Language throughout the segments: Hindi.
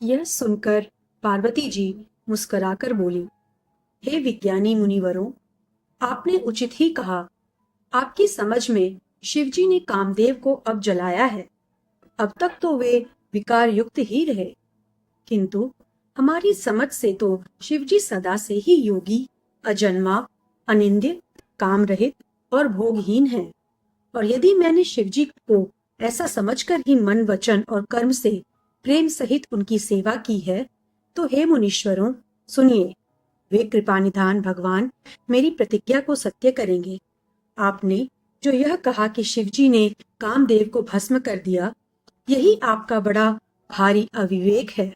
यह सुनकर पार्वती जी मुस्कुराकर बोली, हे विज्ञानी मुनिवरों, आपने उचित ही कहा। आपकी समझ में शिवजी ने कामदेव को अब जलाया है। अब तक तो वे विकार युक्त ही रहे, किंतु हमारी समझ से तो शिवजी सदा से ही योगी, अजन्मा, अनिंद्य, काम रहित और भोगहीन है। और यदि मैंने शिवजी को ऐसा समझकर ही मन, वचन और कर्म से प्रेम सहित उनकी सेवा की है, तो हे मुनीश्वरों, सुनिए, वे कृपानिधान भगवान मेरी प्रतिज्ञा को सत्य करेंगे। आपने जो यह कहा कि शिवजी ने कामदेव को भस्म कर दिया, यही आपका बड़ा भारी अविवेक है।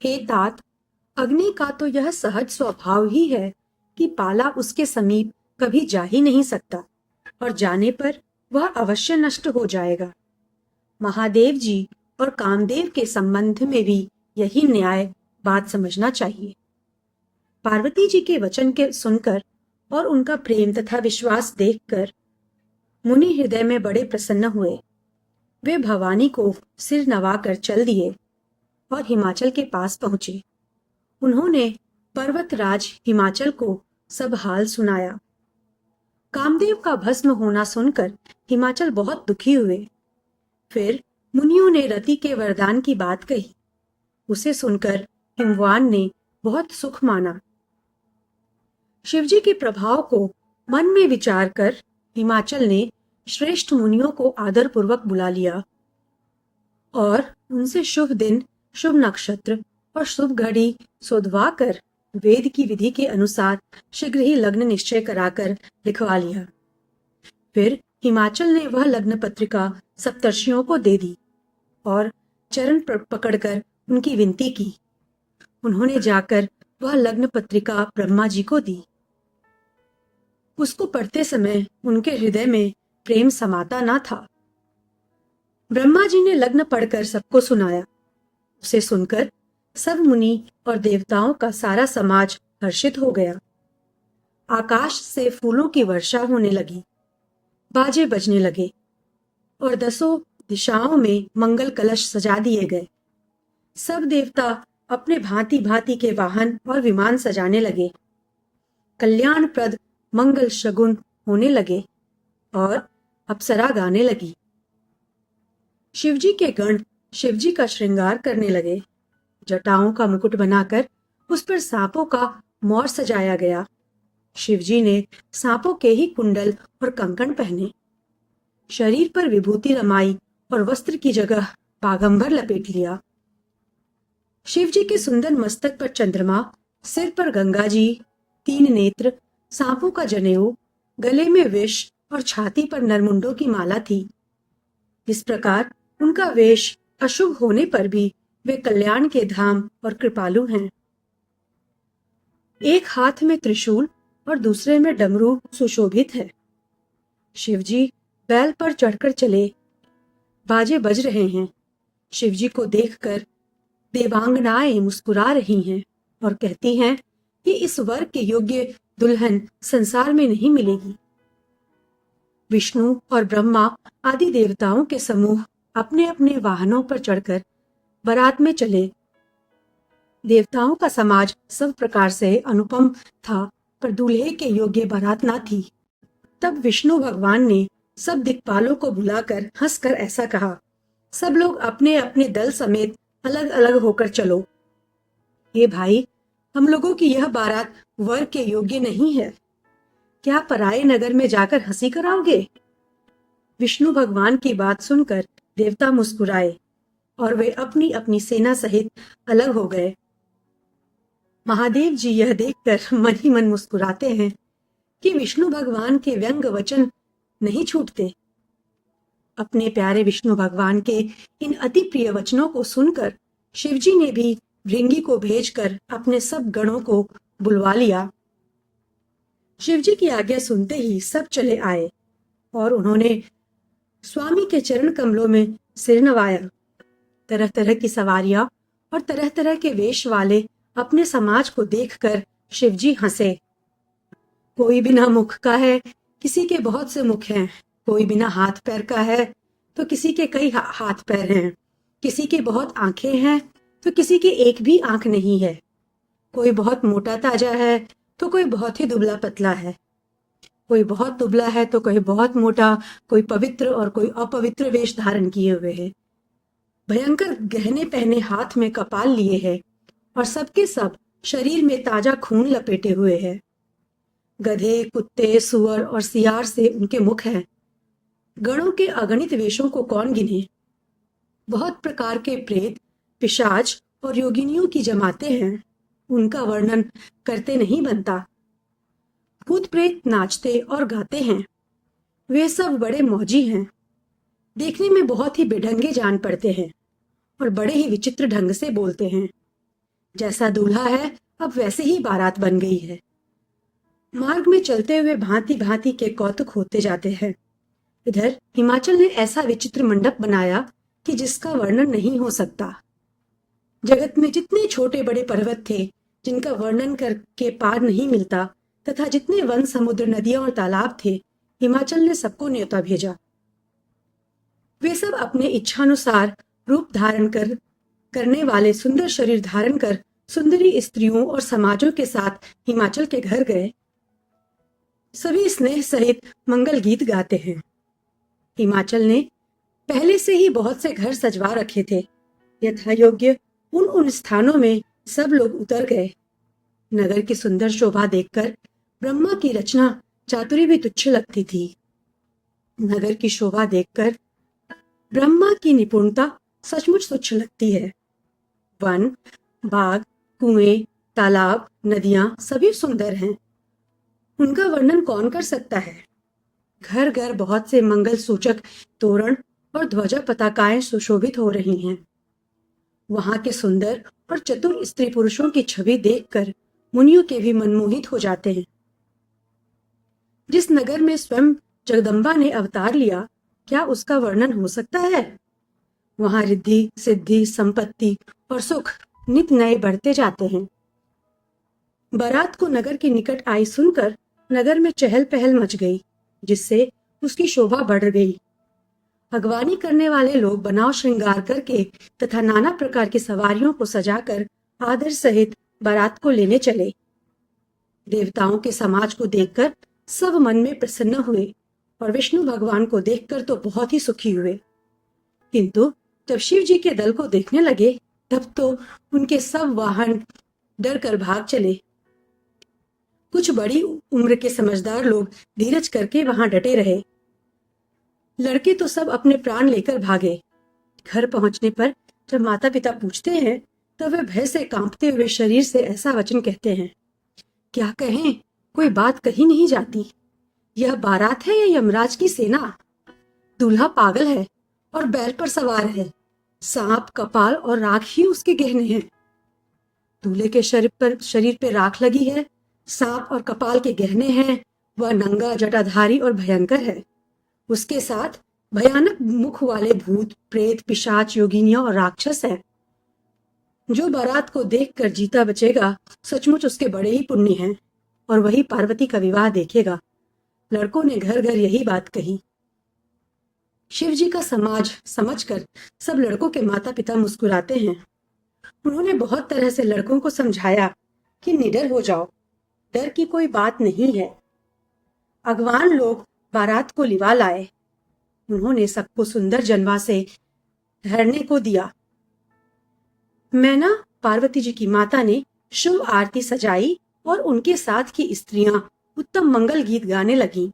हे तात, अग्नि का तो यह सहज स्वभाव ही है कि पाला उसके समीप कभी जा ही नहीं सकता, और जाने पर वह अवश्य नष्ट हो जाएगा। महादेव जी और कामदेव के संबंध में भी यही न्याय बात समझना चाहिए। पार्वती जी के वचन के सुनकर और उनका प्रेम तथा विश्वास देखकर मुनि हृदय में बड़े प्रसन्न हुए। वे भवानी को सिर नवाकर चल दिए और हिमाचल के पास पहुंचे। उन्होंने पर्वतराज हिमाचल को सब हाल सुनाया। कामदेव का भस्म होना सुनकर हिमाचल बहुत दुखी हुए। फिर मुनियों ने रति के वरदान की बात कही। उसे सुनकर हिमवान ने बहुत सुख माना। शिवजी के प्रभाव को मन में विचार कर हिमाचल ने श्रेष्ठ मुनियों को आदर पूर्वक बुला लिया और उनसे शुभ दिन, शुभ नक्षत्र और शुभ घड़ी सोधवा कर वेद की विधि के अनुसार शीघ्र ही लग्न निश्चय कराकर लिखवा लिया। फिर हिमाचल ने वह लग्न पत्रिका सप्तर्षियों को दे दी और चरण पकड़कर उनकी विनती की। उन्होंने जाकर वह लग्न पत्रिका ब्रह्मा जी को दी। उसको पढ़ते समय उनके हृदय में प्रेम समाता ना था। ब्रह्मा जी ने लग्न पढ़कर सबको सुनाया। उसे सुनकर सब मुनि और देवताओं का सारा समाज हर्षित हो गया। आकाश से फूलों की वर्षा होने लगी, बाजे बजने लगे और दसों दिशाओं में मंगल कलश सजा दिए गए। सब देवता अपने भांति भांति के वाहन और विमान सजाने लगे। कल्याणप्रद मंगल शगुन होने लगे और अप्सरा गाने लगी। शिवजी के गण शिवजी का श्रृंगार करने लगे। जटाओं का मुकुट बनाकर उस पर सांपों का मोर सजाया गया। शिवजी ने सांपों के ही कुंडल और कंकण पहने, शरीर पर विभूति रमाई और वस्त्र की जगह बागंबर लपेट लिया। शिवजी के सुंदर मस्तक पर चंद्रमा, सिर पर गंगा जी, 3 नेत्र, सांपों का जनेऊ, गले में विष और छाती पर नरमुंडों की माला थी। इस प्रकार उनका वेश अशुभ होने पर भी वे कल्याण के धाम और कृपालु हैं। एक हाथ में त्रिशूल और दूसरे में डमरू सुशोभित है। शिवजी बैल पर चढ़कर चले, बाजे बज रहे हैं। शिवजी को देखकर देवांगनाएं मुस्कुरा रही हैं और कहती हैं कि इस वर के योग्य दुल्हन संसार में नहीं मिलेगी। विष्णु और ब्रह्मा आदि देवताओं के समूह अपने अपने वाहनों पर चढ़कर बारात में चले। देवताओं का समाज सब प्रकार से अनुपम था, पर दूल्हे के योग्य बारात ना थी। तब विष्णु भगवान ने सब दिक्पालों को बुलाकर हंसकर ऐसा कहा, सब लोग अपने अपने दल समेत अलग अलग होकर चलो। ये भाई, हम लोगों की यह बारात वर के योग्य नहीं है। क्या पराये नगर में जाकर हंसी कराओगे? विष्णु भगवान की बात सुनकर देवता मुस्कुराए और वे अपनी अपनी सेना सहित अलग हो गए। महादेव जी यह देखकर मन ही मन मुस्कुराते हैं कि विष्णु भगवान के व्यंग वचन नहीं छूटते। अपने प्यारे विष्णु भगवान के इन अति प्रिय वचनों को सुनकर शिवजी ने भी भृंगी को भेजकर अपने सब गणों को बुलवा लिया। शिवजी की आज्ञा सुनते ही सब चले आए और उन्होंने स्वामी के चरण कमलों में सिर नवाया। तरह तरह की सवारियां और तरह तरह के वेश वाले अपने समाज को देखकर शिवजी हंसे। कोई बिना मुख का है, किसी के बहुत से मुख हैं। कोई बिना हाथ पैर का है तो किसी के कई हाथ पैर हैं। किसी के बहुत आंखें हैं तो किसी की एक भी आंख नहीं है। कोई बहुत मोटा ताजा है तो कोई बहुत ही दुबला पतला है। कोई बहुत दुबला है तो कोई बहुत मोटा, कोई पवित्र और कोई अपवित्र वेश धारण किए हुए है। भयंकर गहने पहने हाथ में कपाल लिए है और सबके सब शरीर में ताजा खून लपेटे हुए है। गधे, कुत्ते, सुअर और सियार से उनके मुख हैं। गणों के अगणित वेशों को कौन गिने। बहुत प्रकार के प्रेत, पिशाच और योगिनियों की जमाते हैं। उनका वर्णन करते नहीं बनता। भूत प्रेत नाचते और गाते हैं। वे सब बड़े मौजी हैं। देखने में बहुत ही बेढंगे जान पड़ते हैं और बड़े ही विचित्र ढंग से बोलते हैं। जैसा दूल्हा है अब वैसे ही बारात बन गई है। मार्ग में चलते हुए भांति भांति के कौतुक होते जाते हैं। इधर हिमाचल ने ऐसा विचित्र मंडप बनाया कि जिसका वर्णन नहीं हो सकता। जगत में जितने छोटे बड़े पर्वत थे जिनका वर्णन करके पार नहीं मिलता, तथा जितने वन, समुद्र, नदियां और तालाब थे, हिमाचल ने सबको न्योता भेजा। वे सब अपने इच्छानुसार रूप धारण करने वाले सुंदर शरीर धारण कर सुंदरी स्त्रियों और समाजों के साथ हिमाचल के घर गए। सभी स्नेह सहित मंगल गीत गाते हैं। हिमाचल ने पहले से ही बहुत से घर सजवा रखे थे। यथा योग्य उन स्थानों में सब लोग उतर गए। नगर की सुंदर शोभा देखकर ब्रह्मा की रचना चातुरी भी तुच्छ लगती थी। नगर की शोभा देखकर ब्रह्मा की निपुणता सचमुच तुच्छ लगती है। वन, बाग, कुएं, तालाब, नदियां सभी सुंदर हैं। उनका वर्णन कौन कर सकता है। घर घर बहुत से मंगल सूचक तोरण और ध्वजा पताकाएं सुशोभित हो रही हैं। वहां के सुंदर और चतुर स्त्री पुरुषों की छवि देखकर मुनियों के भी मनमोहित हो जाते हैं। जिस नगर में स्वयं जगदम्बा ने अवतार लिया, क्या उसका वर्णन हो सकता है। वहां रिद्धि, सिद्धि, संपत्ति और सुख नित नए बढ़ते जाते हैं। बारात को नगर के निकट आई सुनकर नगर में चहल पहल मच गई, जिससे उसकी शोभा बढ़ गई। अगवानी करने वाले लोग बनाव श्रृंगार करके तथा नाना प्रकार की सवारियों को सजाकर आदर सहित बारात को लेने चले। देवताओं के समाज को देखकर सब मन में प्रसन्न हुए और विष्णु भगवान को देखकर तो बहुत ही सुखी हुए। किंतु जब शिव जी के दल को देखने लगे तब तो उनके सब वाहन डर कर भाग चले। कुछ बड़ी उम्र के समझदार लोग धीरज करके वहां डटे रहे। लड़के तो सब अपने प्राण लेकर भागे। घर पहुंचने पर जब माता पिता पूछते हैं तब वे भय से कांपते हुए शरीर से ऐसा वचन कहते हैं। क्या कहें, कोई बात कही नहीं जाती। यह बारात है या यमराज की सेना। दूल्हा पागल है और बैल पर सवार है। सांप, कपाल और राख ही उसके गहने हैं। दूल्हे के शरीर पर राख लगी है, सांप और कपाल के गहने हैं। वह नंगा, जटाधारी और भयंकर है। उसके साथ भयानक मुख वाले भूत, प्रेत, पिशाच, योगिनियां और राक्षस हैं। जो बारात को देखकर जीता बचेगा सचमुच उसके बड़े ही पुण्य हैं और वही पार्वती का विवाह देखेगा। लड़कों ने घर घर यही बात कही। शिव जी का समाज समझकर सब लड़कों के माता पिता मुस्कुराते हैं। उन्होंने बहुत तरह से लड़कों को समझाया कि निडर हो जाओ, डर की कोई बात नहीं है। अगवान लोग बारात को लिवा लाए। उन्होंने सबको सुंदर जनवा से ठहरने को दिया। मैना पार्वती जी की माता ने शुभ आरती सजाई और उनके साथ की स्त्रियां उत्तम मंगल गीत गाने लगीं।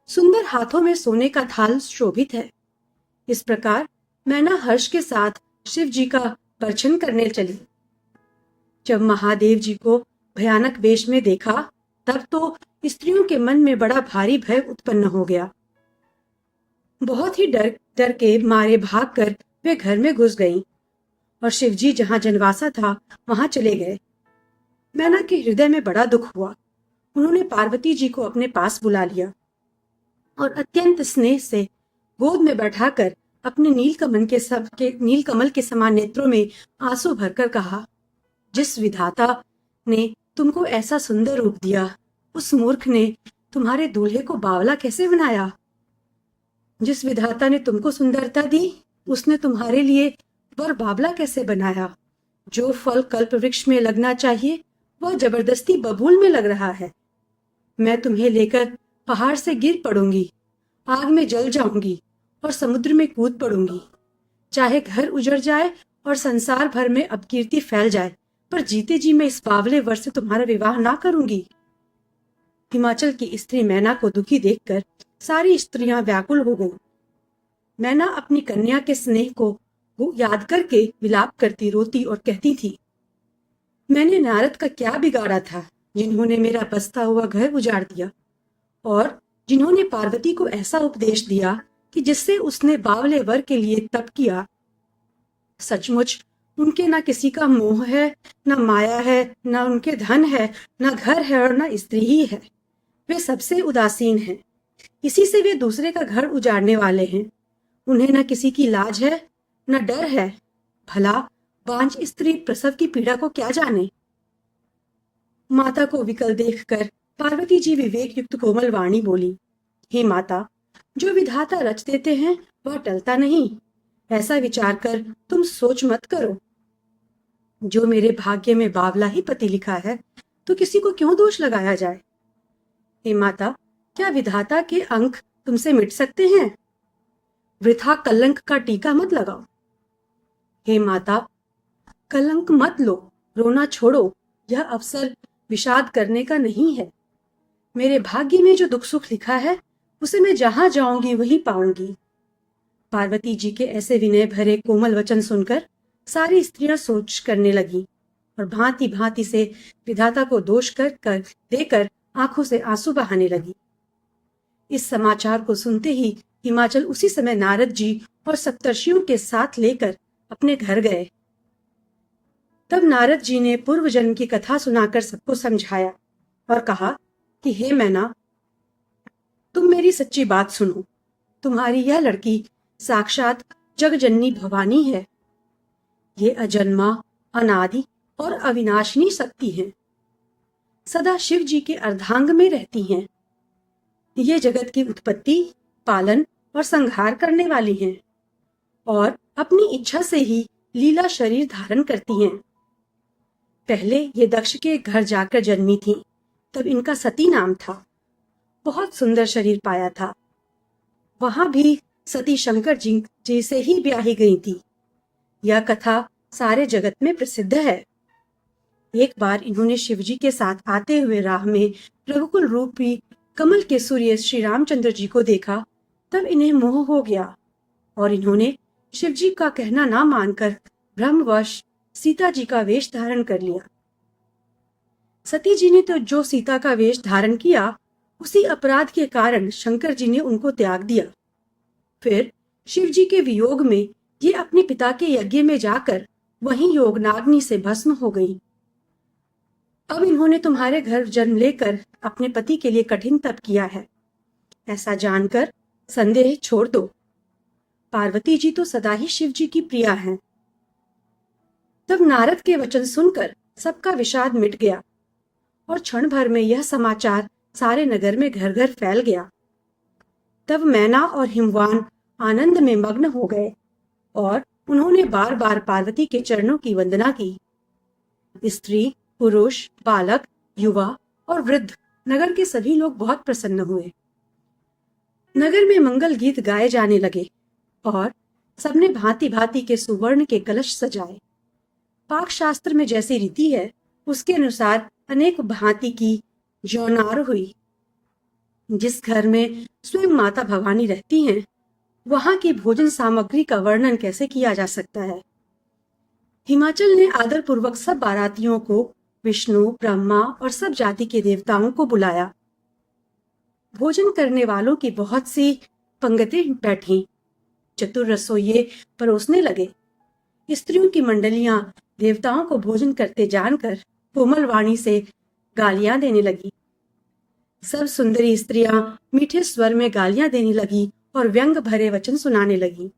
सुंदर हाथों में सोने का थाल शोभित है। इस प्रकार मैना हर्ष के साथ शिव जी का दर्शन करने चली। जब महादेव जी को भयानक वेश में देखा तब तो स्त्रियों के मन में बड़ा भारी भय उत्पन्न हो गया। बहुत ही डर के मारे भागकर वे घर में घुस गईं और शिवजी जहां जनवासा था वहां चले गए। मैना के हृदय में बड़ा दुख हुआ। उन्होंने पार्वती जी को अपने पास बुला लिया और अत्यंत स्नेह से गोद में बैठाकर अपने नीलकमल के समान नेत्रों में आंसू भरकर कहा, जिस विधाता ने तुमको ऐसा सुंदर रूप दिया, उस मूर्ख ने तुम्हारे दूल्हे को बावला कैसे बनाया। जिस विधाता ने तुमको सुंदरता दी, उसने तुम्हारे लिए और बावला कैसे बनाया? जो फल कल्प वृक्ष में लगना चाहिए वह जबरदस्ती बबूल में लग रहा है। मैं तुम्हें लेकर पहाड़ से गिर पड़ूंगी, आग में जल जाऊंगी और समुद्र में कूद पड़ूंगी। चाहे घर उजड़ जाए और संसार भर में अपकीर्ति फैल जाए, पर जीते जी मैं इस बावले वर से तुम्हारा विवाह ना करूंगी। हिमाचल की स्त्री मैना को दुखी देखकर सारी स्त्रियां व्याकुल हो गईं। मैना अपनी कन्या के स्नेह को याद करके विलाप करती रोती और कहती थी, मैंने नारद का क्या बिगाड़ा था, जिन्होंने मेरा बसता हुआ घर उजाड़ दिया और जिन्होंने पार्वती को ऐसा उपदेश दिया कि जिससे उसने बावले वर के लिए तप किया। सचमुच उनके ना किसी का मोह है, ना माया है, ना उनके धन है, ना घर है और ना स्त्री ही है। वे सबसे उदासीन हैं। इसी से वे दूसरे का घर उजाड़ने वाले हैं। उन्हें ना किसी की लाज है, ना डर है। भला बांझ स्त्री प्रसव की पीड़ा को क्या जाने। माता को विकल देखकर पार्वती जी विवेक युक्त कोमल वाणी बोली, हे माता, जो विधाता रच देते हैं वह टलता नहीं। ऐसा विचार कर तुम सोच मत करो। जो मेरे भाग्य में बावला ही पति लिखा है तो किसी को क्यों दोष लगाया जाए। हे माता, क्या विधाता के अंक तुमसे मिट सकते हैं? वृथा कलंक का टीका मत लगाओ। हे माता, कलंक मत लो, रोना छोड़ो। यह अवसर विषाद करने का नहीं है। मेरे भाग्य में जो दुख सुख लिखा है उसे मैं जहां जाऊंगी वहीं पाऊंगी। पार्वती जी के ऐसे विनय भरे कोमल वचन सुनकर सारी स्त्रियां सोच करने लगी और भांति भांति से विधाता को दोष कर देकर आंखों से आंसू बहाने लगी। इस समाचार को सुनते ही हिमाचल उसी समय नारद जी और सप्तर्षियों के साथ लेकर अपने घर गए। तब नारद जी ने पूर्व जन्म की कथा सुनाकर सबको समझाया और कहा कि हे मैना, तुम मेरी सच्ची बात सुनो। तुम्हारी यह लड़की साक्षात जगजननी भवानी है। ये अजन्मा, अनादि और अविनाशिनी शक्ति है। सदा शिव जी के अर्धांग में रहती हैं। ये जगत की उत्पत्ति, पालन और संहार करने वाली हैं और अपनी इच्छा से ही लीला शरीर धारण करती हैं। पहले ये दक्ष के घर जाकर जन्मी थीं, तब इनका सती नाम था। बहुत सुंदर शरीर पाया था। वहां भी सती शंकर जी से ही ब्याही गई थी। यह कथा सारे जगत में प्रसिद्ध है। एक बार इन्होंने शिवजी के साथ आते हुए राह में रघुकुल रूपी कमल के सूर्य श्री रामचंद्र जी को देखा। तब इन्हें मोह हो गया और इन्होंने शिवजी का कहना ना मानकर भ्रमवश सीता जी का वेश धारण कर लिया। सती जी ने तो जो सीता का वेश धारण किया, उसी अपराध के कारण शंकर जी ने उनको त्याग दिया। फिर शिव जी के वियोग में ये अपने पिता के यज्ञ में जाकर वहीं योगनाग्नि से भस्म हो गई। अब इन्होंने तुम्हारे घर जन्म लेकर अपने पति के लिए कठिन तप किया है। ऐसा जानकर संदेह छोड़ दो। पार्वती जी तो सदा ही शिव जी की प्रिया हैं। तब नारद के वचन सुनकर सबका विषाद मिट गया और क्षण भर में यह समाचार सारे नगर में घर घर फैल गया। तब मैना और हिमवान आनंद में मग्न हो गए और उन्होंने बार बार पार्वती के चरणों की वंदना की। स्त्री, पुरुष, बालक, युवा और वृद्ध, नगर के सभी लोग बहुत प्रसन्न हुए। नगर में मंगल गीत गाए जाने लगे और सबने भांति भांति के सुवर्ण के कलश सजाए। पाक शास्त्र में जैसी रीति है उसके अनुसार अनेक भांति की जौनार हुई। जिस घर में स्वयं माता भवानी रहती हैं, वहां की भोजन सामग्री का वर्णन कैसे किया जा सकता है। हिमाचल ने आदर पूर्वक सब बारातियों को, विष्णु, ब्रह्मा और सब जाति के देवताओं को बुलाया। भोजन करने वालों की बहुत सी पंगतें बैठी। चतुर रसोइये परोसने लगे। स्त्रियों की मंडलियां देवताओं को भोजन करते जानकर कोमल वाणी से गालियां देने लगी। सब सुंदरी स्त्रियां मीठे स्वर में गालियां देने लगी और व्यंग भरे वचन सुनाने लगी।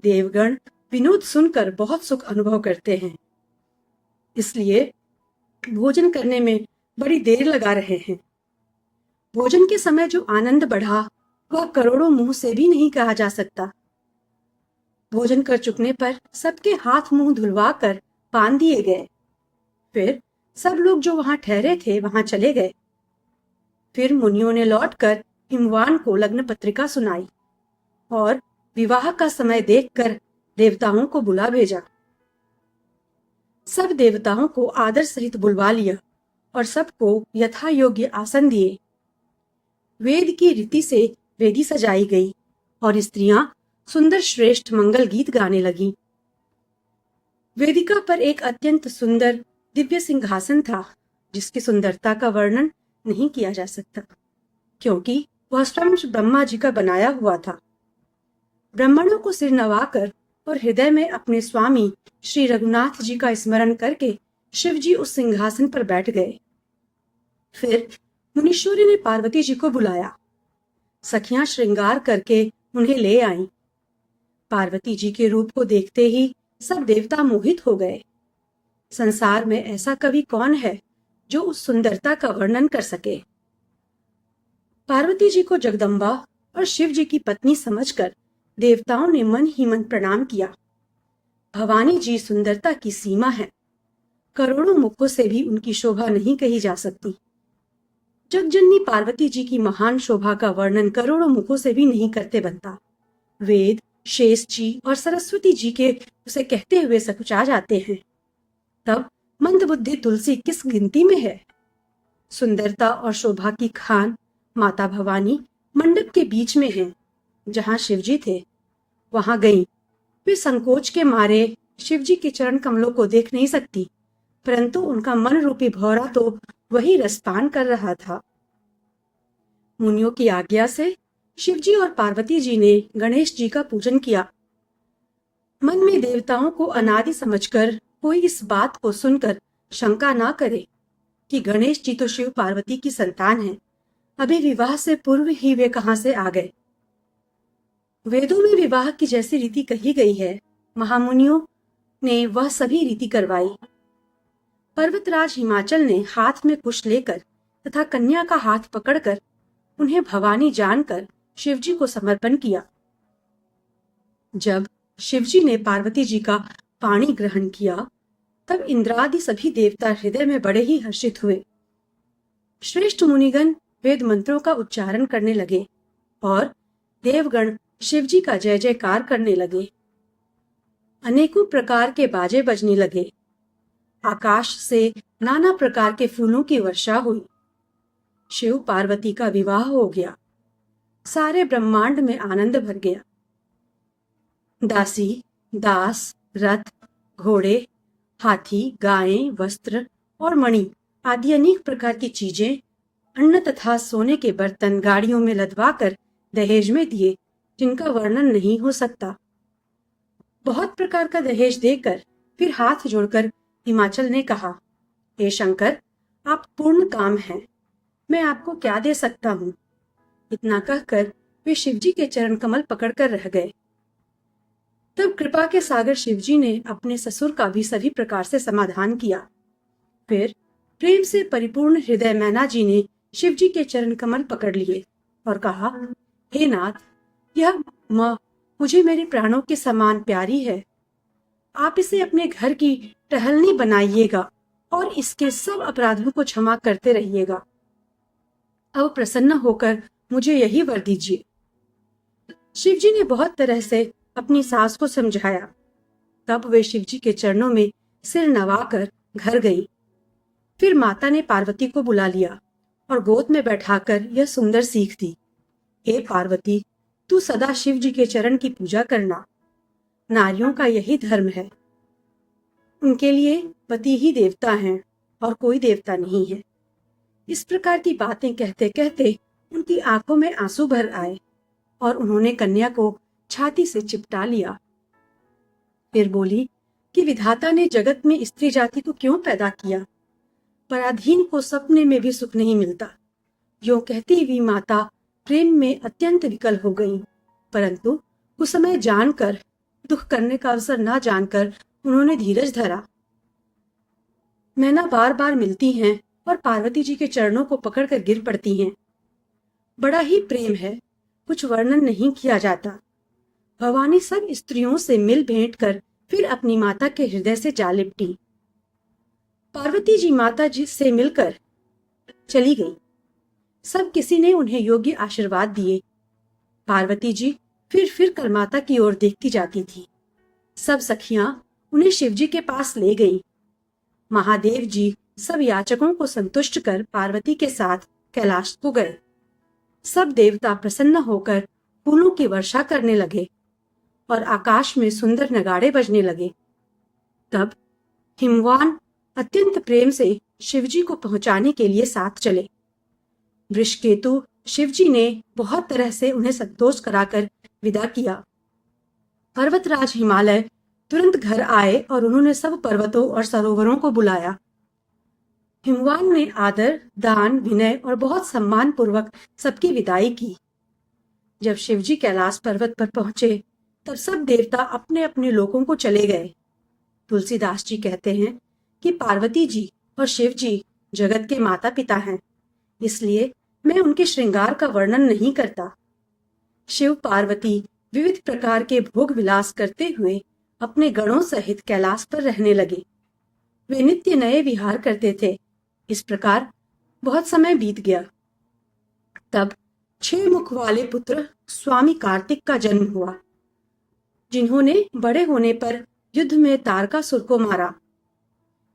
देवगण विनोद सुनकर बहुत सुख अनुभव करते हैं, इसलिए भोजन करने में बड़ी देर लगा रहे हैं। भोजन के समय जो आनंद बढ़ा वह करोड़ों मुंह से भी नहीं कहा जा सकता। भोजन कर चुकने पर सबके हाथ मुंह धुलवा कर बांध दिए गए। फिर सब लोग जो वहां ठहरे थे वहां चले गए। फिर मुनियों ने लौटकर हिमवान को लग्न पत्रिका सुनाई और विवाह का समय देखकर देवताओं को बुला भेजा। सब देवताओं को आदर सहित बुलवा लिया और सबको यथा योग्य आसन दिए। वेद की रीति से वेदी सजाई गई और स्त्रियां सुंदर श्रेष्ठ मंगल गीत गाने लगीं। वेदिका पर एक अत्यंत सुंदर दिव्य सिंहासन था, जिसकी सुंदरता का वर्णन नहीं किया जा सकता, क्योंकि वह स्वयं ब्रह्मा जी का बनाया हुआ था। ब्राह्मणों को सिर नवाकर और हृदय में अपने स्वामी श्री रघुनाथ जी का स्मरण करके शिव जी उस सिंहासन पर बैठ गए। फिर मुनीश्वरी ने पार्वती जी को बुलाया। सखियां श्रृंगार करके उन्हें ले आईं। पार्वती जी के रूप को देखते ही सब देवता मोहित हो गए। संसार में ऐसा कवि कौन है जो उस सुंदरता का वर्णन कर सके। पार्वती जी को जगदम्बा और शिव जी की पत्नी समझकर देवताओं ने मन ही मन प्रणाम किया। भवानी जी सुंदरता की सीमा है, करोड़ों मुखों से भी उनकी शोभा नहीं कही जा सकती। जगजननी पार्वती जी की महान शोभा का वर्णन करोड़ों मुखों से भी नहीं करते बनता। वेद, शेष जी और सरस्वती जी के उसे कहते हुए सकुचा जाते हैं। तब मंदबुद्धि तुलसी किस गिनती में है। सुंदरता और शोभा की खान माता भवानी मंडप के बीच में है, जहां शिवजी थे। वहां गई। वे संकोच के मारे शिवजी के चरण कमलों को देख नहीं सकती, परंतु उनका मन रूपी भौरा तो वही रसपान कर रहा था। मुनियों की आज्ञा से शिवजी और पार्वती जी ने गणेश जी का पूजन किया। मन में देवताओं को अनादि समझकर कोई इस बात को सुनकर शंका ना करे कि गणेश जी तो शिव पार्वती की संतान हैं, अभी विवाह से पूर्व ही वे कहां से आ गए। वेदों में विवाह की जैसी रीति कही गई है, महामुनियों ने वह सभी रीति करवाई। पर्वतराज हिमाचल ने हाथ में कुश लेकर तथा कन्या का हाथ पकड़कर उन्हें भवानी जानकर शिवजी को समर्पण किया। जब शिवजी ने पार्वती जी का पाणी ग्रहण किया, तब इंद्रादि सभी देवता हृदय में बड़े ही हर्षित हुए। श्रेष्ठ मुनिगण वेद मंत्रों का उच्चारण करने लगे और देवगण शिवजी का जय जयकार करने लगे। अनेकों प्रकार के बाजे बजने लगे। आकाश से नाना प्रकार के फूलों की वर्षा हुई। शिव पार्वती का विवाह हो गया। सारे ब्रह्मांड में आनंद भर गया। दासी, दास, रथ, घोड़े, हाथी, गायें, वस्त्र और मणि आदि अनेक प्रकार की चीजें, अन्न तथा सोने के बर्तन गाड़ियों में लदवा कर दहेज में दिए, जिनका वर्णन नहीं हो सकता। बहुत प्रकार का दहेज देकर फिर हाथ जोड़कर हिमाचल ने कहा, हे शंकर, आप पूर्ण काम हैं, मैं आपको क्या दे सकता हूँ। इतना कहकर वे शिवजी के चरण कमल पकड़कर रह गए। तब कृपा के सागर शिवजी ने अपने ससुर का भी सभी प्रकार से समाधान किया। फिर प्रेम से परिपूर्ण हृदय मैना जी ने शिवजी के चरण कमल पकड़ लिए और कहा, हे नाथ, यह माँ मुझे मेरे प्राणों के समान प्यारी है। आप इसे अपने घर की टहलनी बनाइएगा और इसके सब अपराधों को क्षमा करते रहिएगा। अब प्रसन्न होकर मुझे यही वर दीजिए। शिवजी ने बहुत तरह से अपनी सास को समझाया। तब वे शिवजी के चरणों में सिर नवाकर घर गई। फिर माता ने पार्वती को बुला लिया और गोद में बैठाकर यह सुंदर सीख दी, हे पार्वती, तू सदा शिव जी के चरण की पूजा करना। नारियों का यही धर्म है। उनके लिए पति ही देवता हैं और कोई देवता नहीं है। इस प्रकार की बातें कहते कहते उनकी आंखों में आंसू भर आए और उन्होंने कन्या को छाती से चिपटा लिया। फिर बोली कि विधाता ने जगत में स्त्री जाति को क्यों पैदा किया। पराधीन को सपने में भी सुख नहीं मिलता। यूं कहती हुई माता प्रेम में अत्यंत विकल हो गई, परंतु उस समय जानकर, दुख करने का अवसर न जानकर उन्होंने धीरज धरा। मैना बार बार मिलती हैं और पार्वती जी के चरणों को पकड़कर गिर पड़ती हैं। बड़ा ही प्रेम है, कुछ वर्णन नहीं किया जाता। भवानी सब स्त्रियों से मिल भेंट कर फिर अपनी माता के हृदय से जा लिपटी। पार्वती जी माता जी से मिलकर चली गई। सब किसी ने उन्हें योग्य आशीर्वाद दिए। पार्वती जी फिर कर माता की ओर देखती जाती थी। सब सखियां उन्हें शिवजी के पास ले गईं। महादेव जी सब याचकों को संतुष्ट कर पार्वती के साथ कैलाश को गए। सब देवता प्रसन्न होकर फूलों की वर्षा करने लगे और आकाश में सुंदर नगाड़े बजने लगे। तब हिमवान अत्यंत प्रेम से शिवजी को पहुंचाने के लिए साथ चले। वृषकेतु शिवजी ने बहुत तरह से उन्हें संतोष कराकर विदा किया। पर्वतराज हिमालय तुरंत घर आए और उन्होंने सब पर्वतों और सरोवरों को बुलाया। हिमवान ने आदर, दान, विनय और बहुत सम्मान पूर्वक सबकी विदाई की। जब शिवजी कैलाश पर्वत पर पहुंचे तब सब देवता अपने अपने लोकों को चले गए। तुलसीदास जी कहते हैं कि पार्वती जी और शिव जी जगत के माता पिता हैं, इसलिए मैं उनके श्रृंगार का वर्णन नहीं करता। शिव पार्वती विविध प्रकार के भोग विलास करते हुए अपने गणों सहित कैलाश पर रहने लगे। वे नित्य नए विहार करते थे। इस प्रकार बहुत समय बीत गया। तब 6 मुख वाले पुत्र स्वामी कार्तिक का जन्म हुआ, जिन्होंने बड़े होने पर युद्ध में तारकासुर को मारा।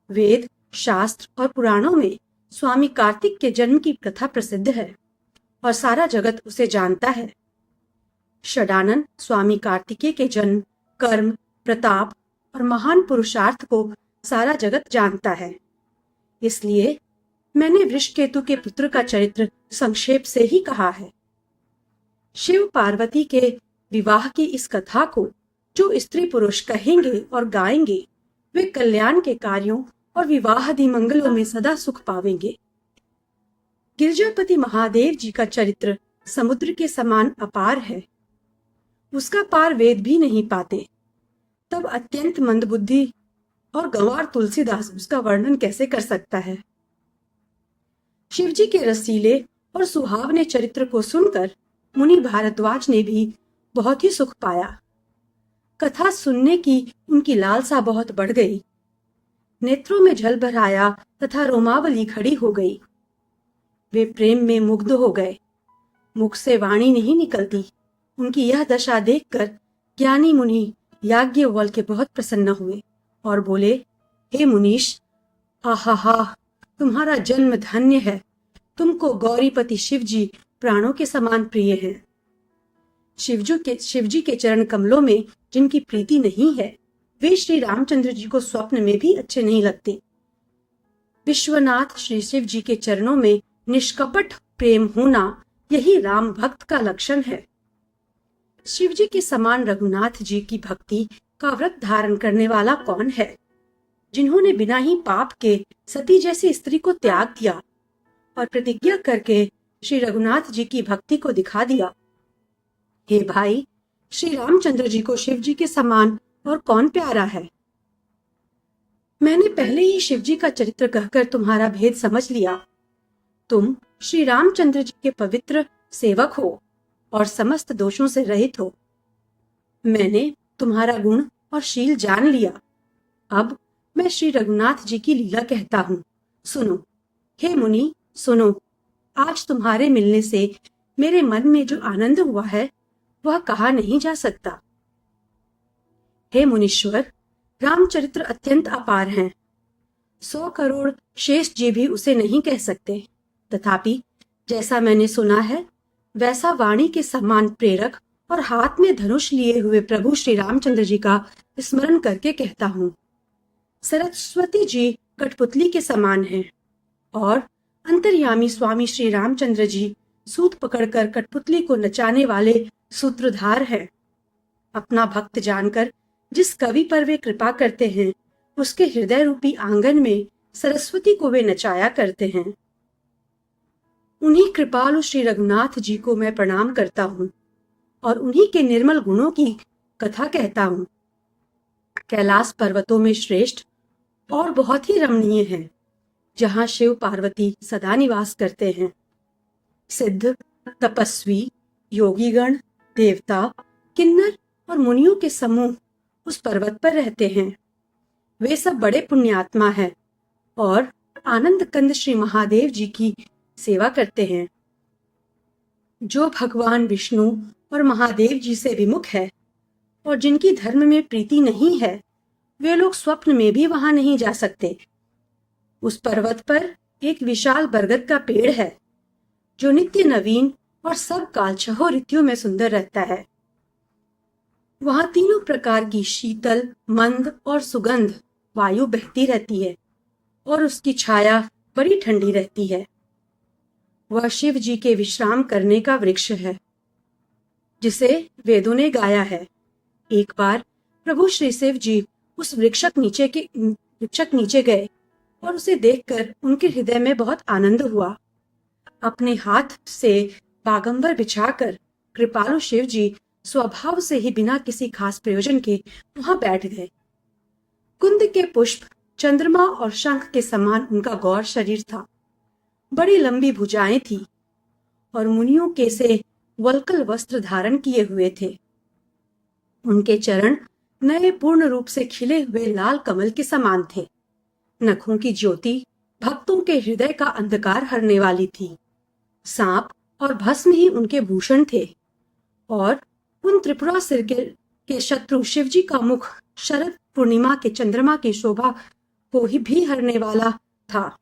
वेद, शास्त्र और पुराणों में स्वामी कार्तिक के जन्म की कथा प्रसिद्ध है और सारा जगत उसे जानता है। षडानन स्वामी कार्तिकेय के जन्म, कर्म, प्रताप और महान पुरुषार्थ को सारा जगत जानता है। इसलिए मैंने वृषकेतु के पुत्र का चरित्र संक्षेप से ही कहा है। शिव पार्वती के विवाह की इस कथा को जो स्त्री पुरुष कहेंगे और गाएंगे वे कल्याण के कार्यों और विवाहादि मंगलों में सदा सुख पावेंगे। गिरजापति महादेव जी का चरित्र समुद्र के समान अपार है। उसका पार वेद भी नहीं पाते। तब अत्यंत मंदबुद्धि और गंवार तुलसीदास उसका वर्णन कैसे कर सकता है। शिवजी के रसीले और सुहावने चरित्र को सुनकर मुनि भारद्वाज ने भी बहुत ही सुख पाया। कथा सुनने की उनकी लालसा बहुत बढ़ गई। नेत्रों में जल भर आया तथा रोमावली खड़ी हो गई। वे प्रेम में मुग्ध हो गए। मुख से वाणी नहीं निकलती। उनकी यह दशा देखकर ज्ञानी मुनि याज्ञवल्क्य बहुत प्रसन्न हुए और बोले, हे मुनीश, आहा, तुम्हारा जन्म धन्य है। तुमको गौरीपति शिवजी प्राणों के समान प्रिय हैं। शिवजी के चरण कमलों में जिनकी प्रीति नहीं है वे श्री रामचंद्र जी को स्वप्न में भी अच्छे नहीं लगते। विश्वनाथ श्री शिव जी के चरणों में निष्कपट प्रेम होना यही राम भक्त का लक्षण है। शिव जी के समान रघुनाथ जी की भक्ति का व्रत धारण करने वाला कौन है, जिन्होंने बिना ही पाप के सती जैसी स्त्री को त्याग दिया और प्रतिज्ञा करके श्री रघुनाथ जी की भक्ति को दिखा दिया। हे भाई, श्री रामचंद्र जी को शिव जी के समान और कौन प्यारा है। मैंने पहले ही शिव जी का चरित्र कहकर तुम्हारा भेद समझ लिया। तुम श्री रामचंद्र जी के पवित्र सेवक हो और समस्त दोषों से रहित हो। मैंने तुम्हारा गुण और शील जान लिया। अब मैं श्री रघुनाथ जी की लीला कहता हूँ, सुनो। हे मुनि सुनो, आज तुम्हारे मिलने से मेरे मन में जो आनंद हुआ है वह कहा नहीं जा सकता। हे मुनीश्वर, रामचरित्र अत्यंत अपार हैं। 100 करोड़ शेष जी भी उसे नहीं कह सकते। तथापि जैसा मैंने सुना है वैसा वाणी के समान प्रेरक और हाथ में धनुष लिए हुए प्रभु श्री रामचंद्र जी का स्मरण करके कहता हूँ। सरस्वती जी कठपुतली के समान हैं और अंतर्यामी स्वामी श्री रामचंद्र जी सूत पकड़कर कठपुतली को नचाने वाले सूत्रधार हैं। अपना भक्त जानकर जिस कवि पर वे कृपा करते हैं उसके हृदय रूपी आंगन में सरस्वती को वे नचाया करते हैं। उन्हीं कृपालु श्री रघुनाथ जी को मैं प्रणाम करता हूँ और उन्हीं के निर्मल गुणों की कथा कहता हूँ। कैलाश पर्वतों में श्रेष्ठ और बहुत ही रमणीय है, जहाँ शिव पार्वती सदा निवास करते हैं। सिद्ध, तपस्वी, योगीगण, देवता, किन्नर और मुनियों के समूह उस पर्वत पर रहते हैं। वे सब बड़े पुण्यात्मा हैं और आनंद कंद श्री महादेव जी की सेवा करते हैं। जो भगवान विष्णु और महादेव जी से विमुख है और जिनकी धर्म में प्रीति नहीं है, वे लोग स्वप्न में भी वहां नहीं जा सकते। उस पर्वत पर एक विशाल बरगद का पेड़ है जो नित्य नवीन और सब काल छहों ऋतुओं में सुंदर रहता है। वहां तीनों प्रकार की शीतल, मंद और सुगंध वायु बहती रहती है और उसकी छाया बड़ी ठंडी रहती है। वह शिव जी के विश्राम करने का वृक्ष है जिसे वेदों ने गाया है। एक बार प्रभु श्री शिव जी उस वृक्षक नीचे गए और उसे देखकर उनके हृदय में बहुत आनंद हुआ। अपने हाथ से बागंबर बिछाकर कृपालु शिव जी स्वभाव से ही बिना किसी खास प्रयोजन के वहां बैठ गए। कुंद के पुष्प, चंद्रमा और शंख के समान उनका गौर शरीर था। बड़ी लंबी भुजाएं थी और मुनियों के से वल्कल वस्त्र धारण किए हुए थे। उनके चरण नए पूर्ण रूप से खिले हुए लाल कमल के समान थे। नखों की ज्योति भक्तों के हृदय का अंधकार हरने वाली थी। सांप और भस्म ही उनके भूषण थे और उन त्रिपुरा सिर के शत्रु शिवजी का मुख शरद पूर्णिमा के चंद्रमा की शोभा को ही भी हरने वाला था।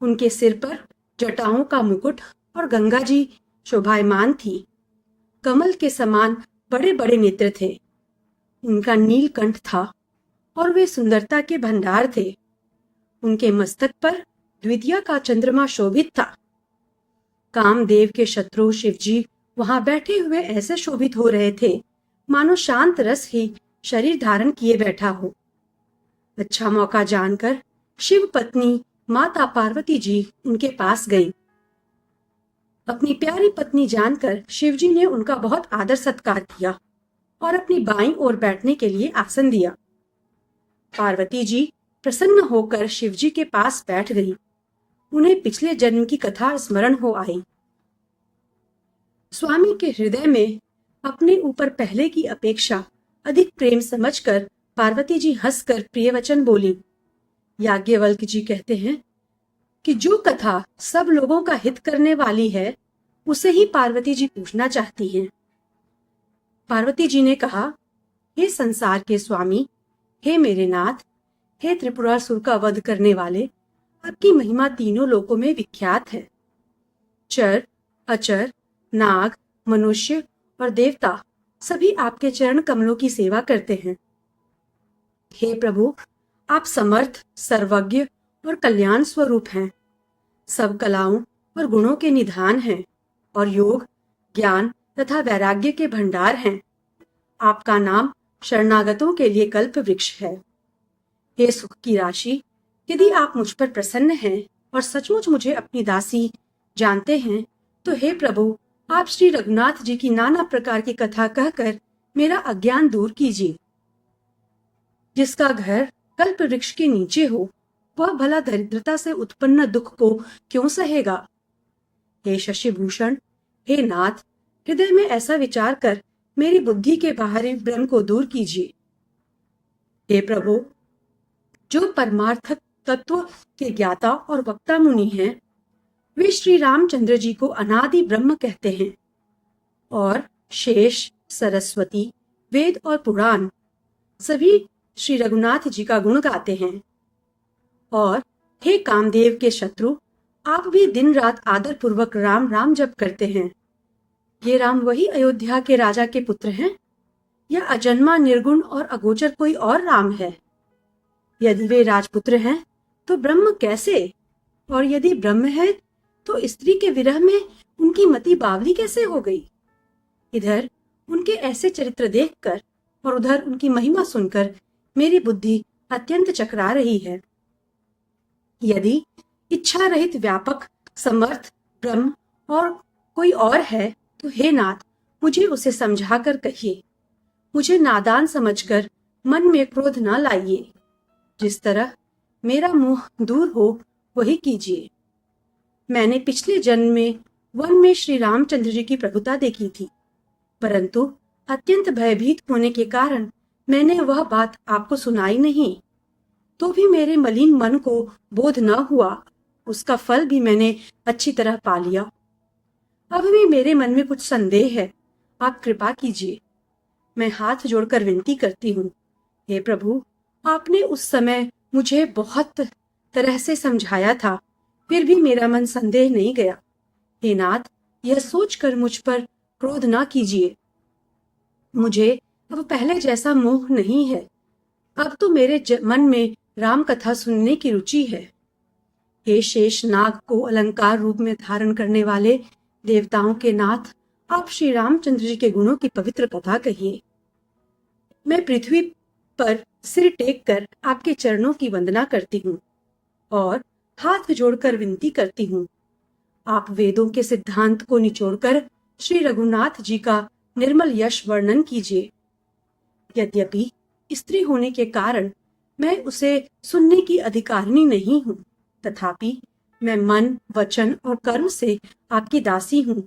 उनके सिर पर जटाओं का मुकुट और गंगा जी शोभायमान थी। कमल के समान बड़े बड़े नेत्र थे। उनका नीलकंठ था और वे सुंदरता के भंडार थे। उनके मस्तक पर द्वितीया का चंद्रमा शोभित था। कामदेव के शत्रु शिवजी वहां बैठे हुए ऐसे शोभित हो रहे थे मानो शांत रस ही शरीर धारण किए बैठा हो। अच्छा मौका जानकर शिव पत्नी माता पार्वती जी उनके पास गईं। अपनी प्यारी पत्नी जानकर शिवजी ने उनका बहुत आदर सत्कार किया और अपनी बाईं ओर बैठने के लिए आसन दिया। पार्वती जी प्रसन्न होकर शिवजी के पास बैठ गई। उन्हें पिछले जन्म की कथा स्मरण हो आई। स्वामी के हृदय में अपने ऊपर पहले की अपेक्षा अधिक प्रेम समझकर पार्वती जी हंसकर प्रिय वचन बोली। याज्ञवल्क्य जी कहते हैं कि जो कथा सब लोगों का हित करने वाली है उसे ही पार्वती जी पूछना चाहती हैं। पार्वती जी ने कहा, हे संसार के स्वामी, हे मेरे नाथ, हे त्रिपुरासुर का वध करने वाले, आपकी महिमा तीनों लोकों में विख्यात है। चर, अचर, नाग, मनुष्य और देवता सभी आपके चरण कमलों की सेवा करते हैं। हे प्रभु, आप समर्थ, सर्वज्ञ और कल्याण स्वरूप हैं। सब कलाओं और गुणों के निधान हैं और योग, ज्ञान तथा वैराग्य के भंडार हैं। आपका नाम शरणागतों के लिए कल्प वृक्ष है। हे सुख की राशि, यदि आप मुझ पर प्रसन्न हैं और सचमुच मुझे अपनी दासी जानते हैं, तो हे प्रभु, आप श्री रघुनाथ जी की नाना प्रकार की कथा कहकर मेरा अज्ञान दूर कीजिए। जिसका घर कल्प वृक्ष के नीचे हो, वह भला दरिद्रता से उत्पन्न दुख को क्यों सहेगा। हे शशिभूषण, हे नाथ, हृदय में ऐसा विचार कर मेरी बुद्धि के बाहरी भ्रम को दूर कीजिए। हे प्रभु, जो परमार्थ तत्व के ज्ञाता और वक्ता मुनि हैं, वे श्री रामचंद्र जी को अनादि ब्रह्म कहते हैं और शेष, सरस्वती, वेद और पुराण सभी श्री रघुनाथ जी का गुण गाते हैं। और हे कामदेव के शत्रु, आप भी दिन रात आदर पूर्वक राम राम जप करते हैं। ये राम वही अयोध्या के राजा के पुत्र हैं या अजन्मा, निर्गुण और अगोचर कोई और राम है? यदि वे राजपुत्र हैं तो ब्रह्म कैसे, और यदि ब्रह्म है तो स्त्री के विरह में उनकी मति बावली कैसे हो गई? इधर उनके ऐसे चरित्र देखकर और उधर उनकी महिमा सुनकर मेरी बुद्धि अत्यंत चकरा रही है। यदि इच्छा रहित व्यापक समर्थ ब्रह्म और कोई और है तो हे नाथ, मुझे उसे समझाकर कहिए। मुझे नादान समझकर मन में क्रोध न लाइए। जिस तरह मेरा मोह दूर हो वही कीजिए। मैंने पिछले जन्म में वन में श्री रामचंद्र जी की प्रभुता देखी थी, परंतु अत्यंत भयभीत होने के कारण मैंने वह बात आपको सुनाई नहीं। तो भी मेरे मलिन मन को बोध न हुआ, उसका फल भी मैंने अच्छी तरह पा लिया। अब भी मेरे मन में कुछ संदेह है, आप कृपा कीजिए। मैं हाथ जोड़कर विनती करती हूँ। हे प्रभु, आपने उस समय मुझे बहुत तरह से समझाया था, फिर भी मेरा मन संदेह नहीं गया। हे नाथ, यह सोचकर मुझ पर क्रोध ना कीजिए। मुझे अब पहले जैसा मोह नहीं है। अब तो मेरे मन में राम कथा सुनने की रुचि है। हे शेष नाग को अलंकार रूप में धारण करने वाले देवताओं के नाथ, आप श्री रामचंद्र जी के गुणों की पवित्र कथा कहिए। मैं पृथ्वी पर सिर टेक कर आपके चरणों की वंदना करती हूँ और हाथ जोड़कर विनती करती हूँ। आप वेदों के सिद्धांत को निचोड़कर श्री रघुनाथ जी का निर्मल यश वर्णन कीजिए। यद्यपि स्त्री होने के कारण मैं उसे सुनने की अधिकारिणी नहीं हूँ, तथापि मैं मन, वचन और कर्म से आपकी दासी हूँ।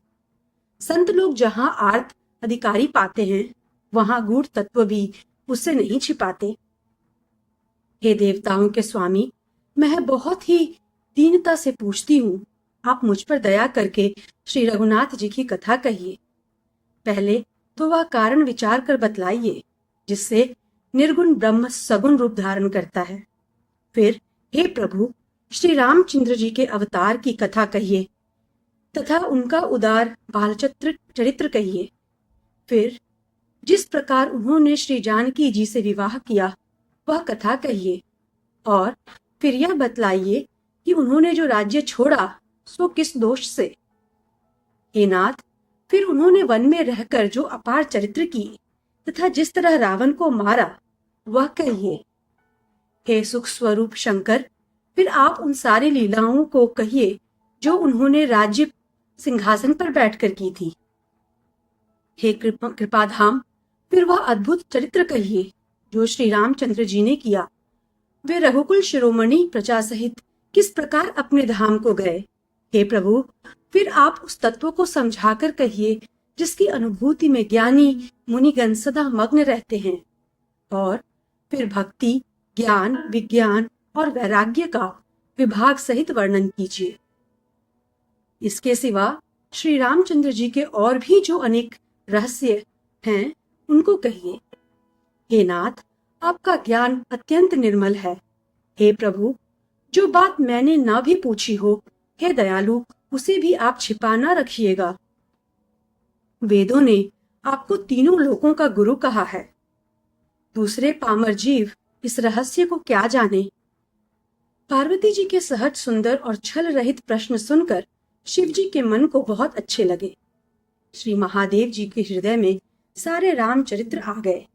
संत लोग जहाँ आर्त अधिकारी पाते हैं, वहां गूढ़ तत्व भी उससे नहीं छिपाते। हे देवताओं के स्वामी, मैं बहुत ही दीनता से पूछती हूँ, आप मुझ पर दया करके श्री रघुनाथ जी की कथा कहिए। पहले तो वह कारण विचार कर बतलाइए जिससे निर्गुण ब्रह्म सगुण रूप धारण करता है। फिर हे प्रभु, श्री रामचंद्र जी के अवतार की कथा कहिए तथा उनका उदार बालचरित्र चरित्र कहिए। फिर जिस प्रकार उन्होंने श्री जानकी जी से विवाह किया वह कथा कहिए, और फिर यह बतलाइए कि उन्होंने जो राज्य छोड़ा सो किस दोष से। हे नाथ, फिर उन्होंने वन में रहकर जो अपार चरित्र किए तथा जिस तरह रावण को मारा वह कहिए। हे सुख स्वरूप शंकर, फिर आप उन सारी लीलाओं को कहिए जो उन्होंने राज्य सिंहासन पर बैठकर की थी। हे कृपाधाम, फिर वह अद्भुत चरित्र कहिए जो श्री रामचंद्र जी ने किया। वे रघुकुल शिरोमणि प्रजा सहित किस प्रकार अपने धाम को गए। हे प्रभु, फिर आप उस तत्व को समझाकर कहिए जिसकी अनुभूति में ज्ञानी मुनिगण सदा मग्न रहते हैं। और फिर भक्ति, ज्ञान, विज्ञान और वैराग्य का विभाग सहित वर्णन कीजिए। इसके सिवा श्री रामचंद्र जी के और भी जो अनेक रहस्य हैं उनको कहिए। हे नाथ, आपका ज्ञान अत्यंत निर्मल है। हे प्रभु, जो बात मैंने ना भी पूछी हो, हे दयालु, उसे भी आप छिपा ना रखिएगा। वेदों ने आपको तीनों लोकों का गुरु कहा है। दूसरे पामर जीव इस रहस्य को क्या जाने। पार्वती जी के सहज, सुंदर और छल रहित प्रश्न सुनकर शिव जी के मन को बहुत अच्छे लगे। श्री महादेव जी के हृदय में सारे रामचरित्र आ गए।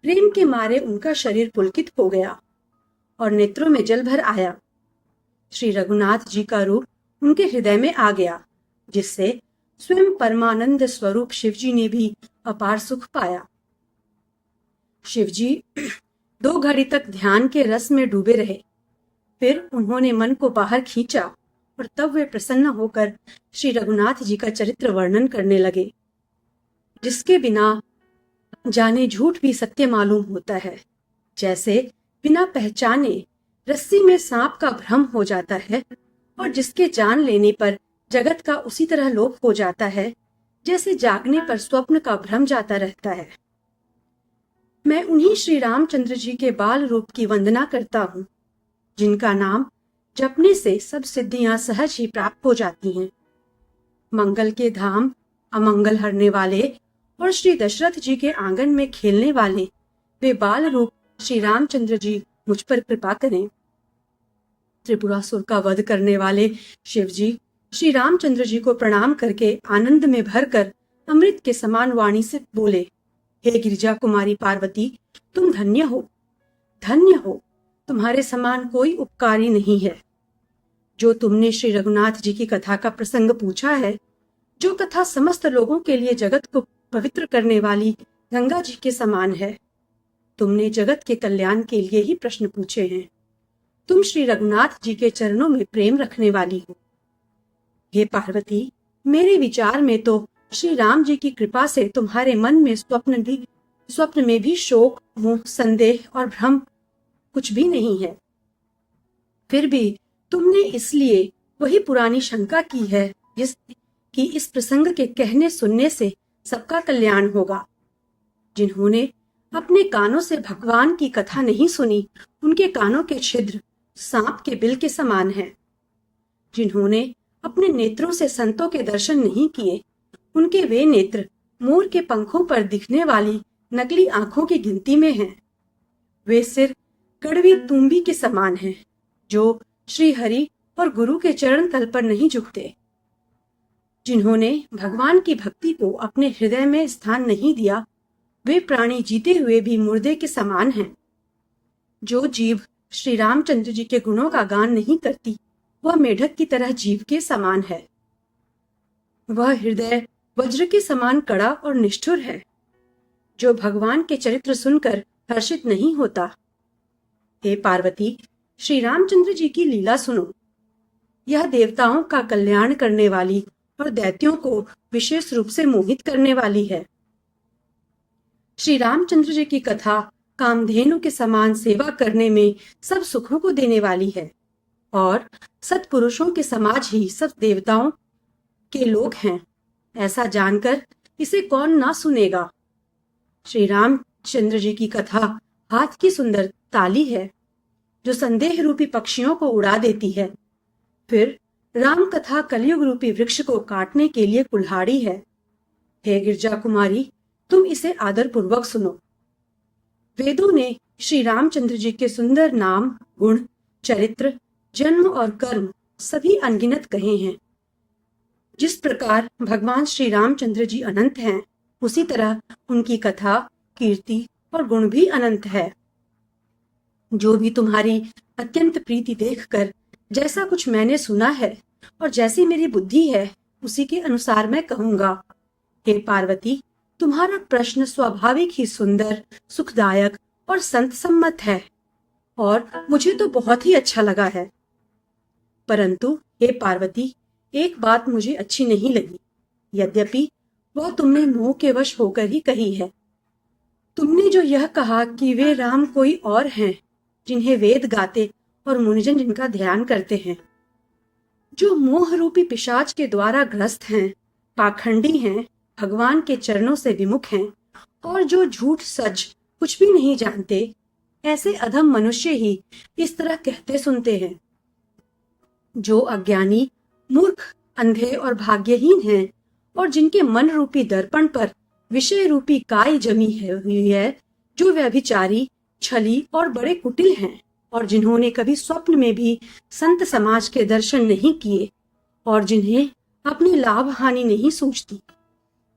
प्रेम के मारे उनका शरीर पुलकित हो गया और नेत्रों में जल भर आया। श्री रघुनाथ जी का रूप उनके हृदय में आ गया, जिससे स्वयं परमानंद स्वरूप शिव जी ने भी अपार सुख पाया। शिव जी 2 घड़ी तक ध्यान के रस में डूबे रहे। फिर उन्होंने मन को बाहर खींचा और तब वे प्रसन्न होकर श्री रघुनाथ जी का चरित्र वर्णन करने लगे, जिसके बिना जाने झूठ भी सत्य मालूम होता है। जैसे बिना पहचाने रस्सी में सांप का भ्रम हो जाता है, और जिसके जान लेने पर जगत का उसी तरह लोप हो जाता है जैसे जागने पर स्वप्न का भ्रम जाता रहता है। मैं उन्हीं श्री रामचंद्र जी के बाल रूप की वंदना करता हूँ, जिनका नाम जपने से सब सिद्धियां सहज ही प्राप्त हो जाती हैं। मंगल के धाम, अमंगल हरने वाले और श्री दशरथ जी के आंगन में खेलने वाले वे बाल रूप श्री रामचंद्र जी मुझ पर कृपा करें। त्रिपुरासुर का वध करने वाले शिव जी श्री रामचंद्र जी को प्रणाम करके आनंद में भरकर अमृत के समान वाणी से बोले, हे गिरिजा कुमारी पार्वती, तुम धन्य हो, धन्य हो। तुम्हारे समान कोई उपकारी नहीं है। जो तुमने श्री रघुनाथ जी की कथा का प्रसंग पूछा है, जो कथा समस्त लोगों के लिए जगत को पवित्र करने वाली गंगा जी के समान है, तुमने जगत के कल्याण के लिए ही प्रश्न पूछे हैं। तुम श्री रघुनाथ जी के चरणों में प्रेम रखने वाली हो। हे पार्वती, मेरे विचार में तो श्री राम जी की कृपा से तुम्हारे मन में स्वप्न में भी शोक, मोह, संदेह और भ्रम कुछ भी नहीं है। फिर भी तुमने इसलिए वही पुरानी शंका की है कि इस प्रसंग के कहने सुनने से सबका कल्याण होगा। जिन्होंने अपने कानों से भगवान की कथा नहीं सुनी, उनके कानों के छिद्र सांप के बिल के समान हैं। जिन्होंने अपने नेत्रों से संतों के दर्शन नहीं किए, उनके वे नेत्र मोर के पंखों पर दिखने वाली नकली आंखों की गिनती में हैं। वे सिर कड़वी तुम्बी के समान हैं, जो श्री हरि और गुरु के चरण तल पर नहीं झुकते। जिन्होंने भगवान की भक्ति को अपने हृदय में स्थान नहीं दिया, वे प्राणी जीते हुए भी मुर्दे के समान हैं। जो जीव श्री रामचंद्र जी के गुणों का गान नहीं करती, वह मेढक की तरह जीव के समान है। वह हृदय वज्र के समान कड़ा और निष्ठुर है, जो भगवान के चरित्र सुनकर हर्षित नहीं होता। हे पार्वती, श्री रामचंद्र जी की लीला सुनो। यह देवताओं का कल्याण करने वाली और दैत्यों को विशेष रूप से मोहित करने वाली है। श्री रामचंद्र जी की कथा कामधेनु के समान सेवा करने में सब सुखों को देने वाली है, और सत्पुरुषों के समाज ही सब देवताओं के लोग हैं। ऐसा जानकर इसे कौन ना सुनेगा। श्री रामचंद्र जी की कथा हाथ की सुंदर ताली है, जो संदेह रूपी पक्षियों को उड़ा देती है। फिर राम कथा कलयुग रूपी वृक्ष को काटने के लिए कुल्हाड़ी है। हे गिरजा कुमारी, तुम इसे आदर पूर्वक सुनो। वेदों ने श्री रामचंद्र जी के सुंदर नाम, गुण, चरित्र, जन्म और कर्म सभी अनगिनत कहे हैं। जिस प्रकार भगवान श्री रामचंद्र जी अनंत हैं, उसी तरह उनकी कथा, कीर्ति और गुण भी अनंत है। जो भी तुम्हारी अत्यंत प्रीति देखकर जैसा कुछ मैंने सुना है और जैसी मेरी बुद्धि है, उसी के अनुसार मैं कहूंगा। हे पार्वती, तुम्हारा प्रश्न स्वाभाविक ही सुंदर, सुखदायक और संत सम्मत है, और मुझे तो बहुत ही अच्छा लगा है। परंतु हे पार्वती, एक बात मुझे अच्छी नहीं लगी, यद्यपि वह तुमने मोह के वश होकर ही कही है। तुमने जो यह कहा कि वे राम कोई और हैं, जिन्हें वेद गाते और मुनिजन जिनका ध्यान करते हैं, जो मोह रूपी पिशाच के द्वारा ग्रस्त हैं, पाखंडी हैं, भगवान के चरणों से विमुख हैं, और जो झूठ सच कुछ भी नहीं जानते, ऐसे अधम मनुष्य ही इस तरह कहते सुनते हैं। जो अज्ञानी, मूर्ख, अंधे और भाग्यहीन हैं, और जिनके मन रूपी दर्पण पर विषय रूपी काई जमी हुई है, जो व्यभिचारी, छली और बड़े कुटिल हैं, और जिन्होंने कभी स्वप्न में भी संत समाज के दर्शन नहीं किए, और जिन्हें अपनी लाभ हानि नहीं सूझती,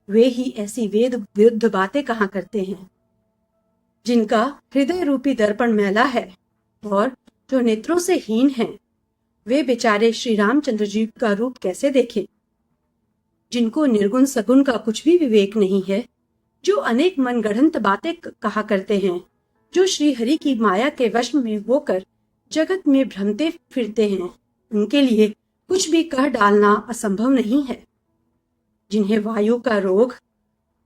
वे ही ऐसी वेद विरुद्ध बातें कहा करते हैं। जिनका हृदय रूपी दर्पण मैला है और जो नेत्रों से हीन हैं, वे बेचारे श्री रामचंद्र जी का रूप कैसे देखें। जिनको निर्गुण सगुण का कुछ भी विवेक नहीं है, जो अनेक मनगढ़ंत बातें कहा करते हैं, जो श्री हरि की माया के वश में होकर जगत में भ्रमते फिरते हैं, उनके लिए कुछ भी कह डालना असंभव नहीं है। जिन्हें वायु का रोग,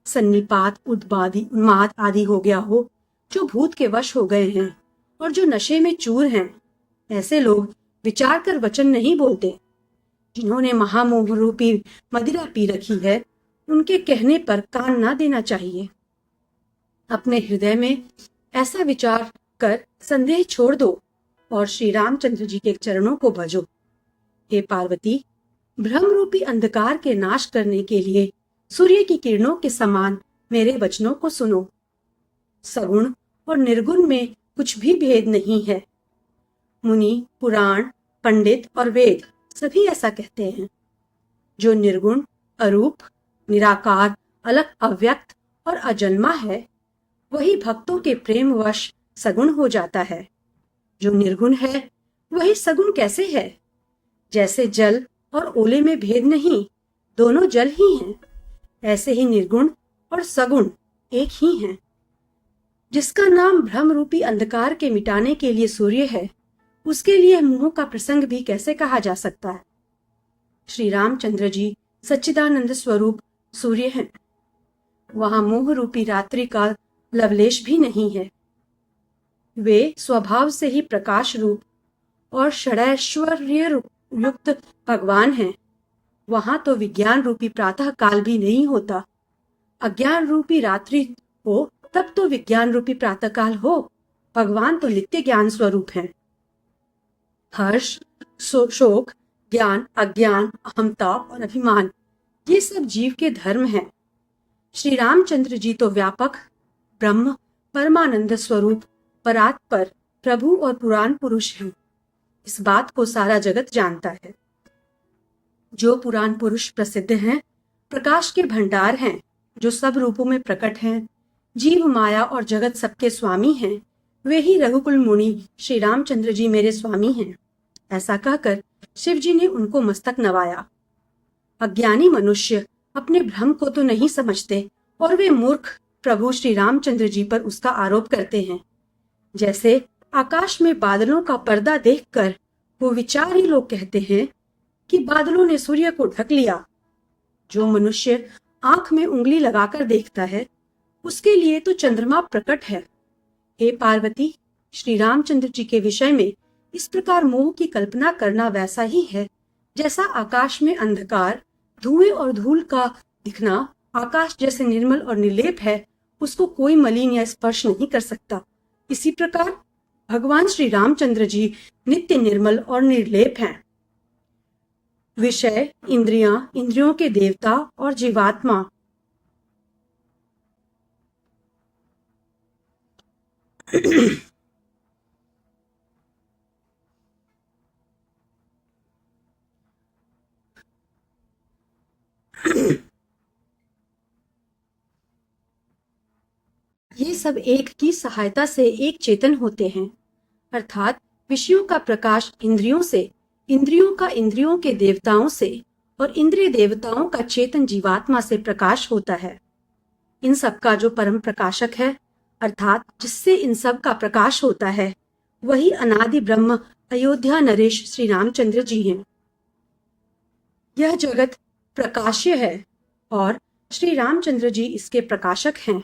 सन्निपात, उन्माद आदि हो गया हो, जो भूत के वश हो गए हैं और जो नशे में चूर हैं, ऐसे लोग विचार कर वचन नहीं बोलते। जिन्होंने महामोह रूपी मदिरा पी रखी है, उनके कहने पर कान ना देना चाहिए। अपने हृदय में ऐसा विचार कर संदेह छोड़ दो और श्री रामचंद्र जी के चरणों को भजो। हे पार्वती, भ्रम रूपी अंधकार के नाश करने के लिए सूर्य की किरणों के समान मेरे वचनों को सुनो। सगुण और निर्गुण में कुछ भी भेद नहीं है। मुनि, पुराण, पंडित और वेद सभी ऐसा कहते हैं। जो निर्गुण, अरूप, निराकार, अलग, अव्यक्त और अजन्मा है, वही भक्तों के प्रेमवश सगुण हो जाता है। जो निर्गुण है, वही सगुण कैसे है? जैसे जल और ओले में भेद नहीं, दोनों जल ही हैं, ऐसे ही निर्गुण और सगुण एक ही हैं। जिसका नाम भ्रम रूपी अंधकार के मिटाने के लिए सूर्य है, उसके लिए मोह का प्रसंग भी कैसे कहा जा सकता है? श्री रामचंद्र जी सच्चिदानंद स्वरूप सूर्य हैं। वहां मोह रूपी रात्रि का लवलेश भी नहीं है। वे स्वभाव से ही प्रकाश रूप और षडैश्वर्य युक्त भगवान हैं। वहां तो विज्ञान रूपी प्रातः काल भी नहीं होता। अज्ञान रूपी रात्रि हो तब तो विज्ञान रूपी प्रातः काल हो। भगवान तो नित्य ज्ञान स्वरूप हैं। हर्ष, शोक, ज्ञान, अज्ञान, अहमता और अभिमान, ये सब जीव के धर्म हैं। श्री रामचंद्र जी तो व्यापक ब्रह्म, परमानंद स्वरूप, परात्पर प्रभु और पुराण पुरुष हैं। इस बात को सारा जगत जानता है। जो पुराण पुरुष प्रसिद्ध हैं, प्रकाश के भंडार हैं, जो सब रूपों में प्रकट हैं, जीव माया और जगत सबके स्वामी हैं, वे ही रघुकुल मुनि श्री रामचंद्र जी मेरे स्वामी हैं। ऐसा कहकर शिव जी ने उनको मस्तक नवाया। अज्ञानी मनुष्य अपने भ्रम को तो नहीं समझते और वे मूर्ख प्रभु श्री रामचंद्र जी पर उसका आरोप करते हैं। जैसे आकाश में बादलों का पर्दा देखकर वो विचारी लोग कहते हैं कि बादलों ने सूर्य को ढक लिया। जो मनुष्य आंख में उंगली लगाकर देखता है, उसके लिए तो चंद्रमा प्रकट है। हे पार्वती, श्री रामचंद्र जी के विषय में इस प्रकार मोह की कल्पना करना वैसा ही है जैसा आकाश में अंधकार, धुएं और धूल का दिखना आकाश जैसे निर्मल और निर्लेप है, उसको कोई मलिन या स्पर्श नहीं कर सकता। इसी प्रकार भगवान श्री रामचंद्र जी नित्य निर्मल और निर्लेप हैं। विषय, इंद्रियां, इंद्रियों के देवता और जीवात्मा ये सब एक की सहायता से एक चेतन होते हैं। अर्थात विषयों का प्रकाश इंद्रियों से, इंद्रियों का इंद्रियों के देवताओं से और इंद्रिय देवताओं का चेतन जीवात्मा से प्रकाश होता है। इन सब का जो परम प्रकाशक है, अर्थात जिससे इन सब का प्रकाश होता है, वही अनादि ब्रह्म अयोध्या नरेश श्री रामचंद्र जी हैं। यह जगत प्रकाश्य है और श्री रामचंद्र जी इसके प्रकाशक हैं।